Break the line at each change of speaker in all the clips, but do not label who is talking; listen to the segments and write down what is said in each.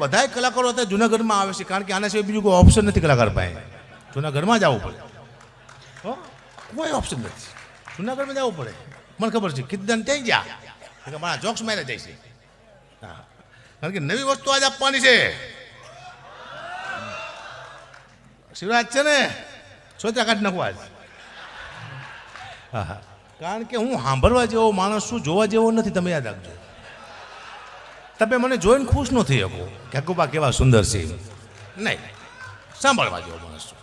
બધાય કલાકારો અત્યારે જુનાગઢમાં આવે છે, કારણ કે આના સિવાય બીજું કોઈ ઓપ્શન નથી કલાકાર પાસે. જુનાગઢમાં જ આવવું પડે. હો, કોઈ ઓપ્શન નથી, જુનાગઢમાં જવું પડે. મને ખબર છે કીર્તન થઈ ગયા મારા જોક્સ મારે જાય છે. હા, કારણ કે નવી વસ્તુ આજ આપવાની છે. શિવરાજ છે ને સોચા કાઢી નાખવા આજ. હા હા, કારણ કે હું સાંભળવા જેવો માણસ છું, જોવા જેવો નથી. તમે યાદ રાખજો, તમે મને જોઈને ખુશ ન થઈ શકો કે હકુબા કેવા સુંદર છે, નહીં, સાંભળવા જેવો માણસ છું.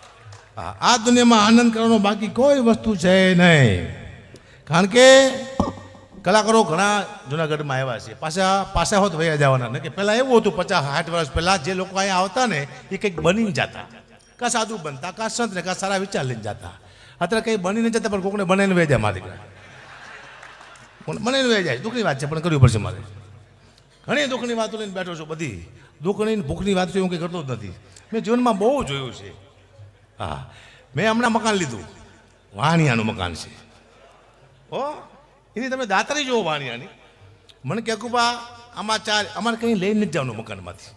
હા, આ દુનિયામાં આનંદ કરવાનો બાકી કોઈ વસ્તુ છે નહીં. કારણ કે કલાકારો ઘણા જુનાગઢમાં આવ્યા છે, પાછા હોત વયા જવાના ને. કે પહેલાં એવું હતું 50-60 વર્ષ પહેલાં જે લોકો અહીંયા આવતા ને એ કંઈક બનીને જતા, કાં સાધુ બનતા, કાં સંત ને, કાં સારા વિચાર લઈને જતા. અત્યારે કંઈ બનીને જતા પણ કોકને બનાવીને વહી જાય. મારી બનાવીને વહી જાય, દુઃખની વાત છે પણ કરવી પડશે મારે. ઘણી દુઃખની વાતો લઈને બેઠો છું, બધી દુઃખની ભૂખની વાત છે, હું કંઈ કરતો જ નથી. મેં જીવનમાં બહુ જોયું છે. હા, મેં હમણાં મકાન લીધું, વાણિયાનું મકાન છે. ઓ, એની તમે દાતરી જુઓ વાણિયાની. મને કે હકુબા આમાં અમારે કંઈ લઈને જ જવાનું મકાનમાંથી,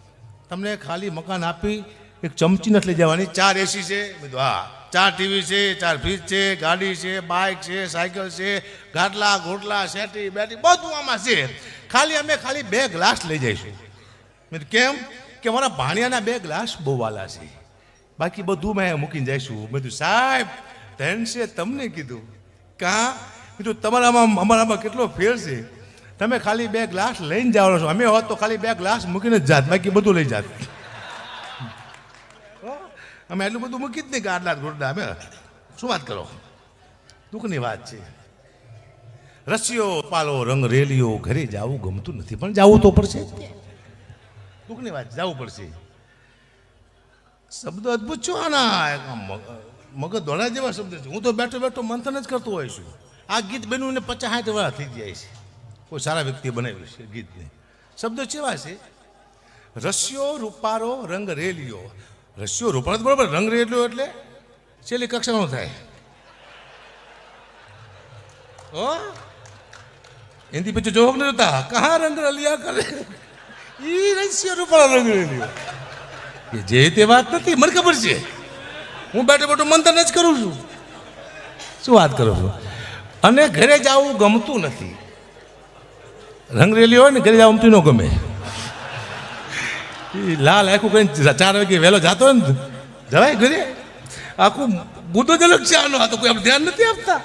તમને ખાલી મકાન આપી એક ચમચી નથી લઈ જવાની. 4 AC છે, બધું. હા, 4 TV છે, 4 ફ્રીજ છે, ગાડી છે, બાઇક છે, સાયકલ છે, ગાટલા ગોટલા શેટી બેટી બધું આમાં છે. ખાલી 2 ગ્લાસ લઈ જઈશું. મેં કેમ? કે મારા ભાણિયાના 2 ગ્લાસ બહુ વાલા છે, બાકી બધું મેં મૂકીને જઈશું. મેં કીધું સાહેબ ધન છે તમને કીધું કાં કીધું તમારામાં અમારામાં કેટલો ફેર છે. તમે ખાલી 2 ગ્લાસ લઈને જવાનો છો, અમે હોત તો ખાલી 2 ગ્લાસ મૂકીને જ જાત, બાકી બધું લઈ જાત. અમે એટલું બધું મૂકી જ નહીં, ગાડલા ગોડલા. અમે શું વાત કરો, દુઃખની વાત છે. રસિયો પાલો રંગ રેલિયો, ઘરે જવું ગમતું નથી પણ જવું તો પડશે. દુઃખની વાત, જવું પડશે. શબ્દો અદભુત છો આના, મગજ દોડા જેવા શબ્દ છે. હું તો બેઠો બેઠો મંથન જ કરતો હોઈશ. આ ગીત બન્યું ને 50-60 વર્ષ થઈ જાય છે. કોઈ સારા વ્યક્તિએ બનાવ્યું છે ગીતને. શબ્દો કેવા છે? રસિયો રૂપારો રંગ રેલિયો. રસિયો રૂપારો તો બરાબર, રંગ રેલિયો એટલે છેલ્લી કક્ષાનો થાય. ઓ હિન્દી પિક્ચર જોવો નહીં જોતા, કહા રંગ રલિયા કરે, ઈ રસિયો રૂપારો રંગ રેલિયો. જે તે વાત નથી, મને ખબર છે. હું બેઠો બેઠો મંથન જ કરું છું. શું વાત કરું છું? અને ઘરે જવું ગમતું નથી. રંગરેલી હોય ને ઘરે જવું ગમતું ન ગમે. લાલ આખું કઈ 4 વાગે વહેલો જતો હોય ને જવાય ઘરે, આખું બુદ્ધો જ અલગ છે આનો. આ તો કોઈ આપણે ધ્યાન નથી આપતા.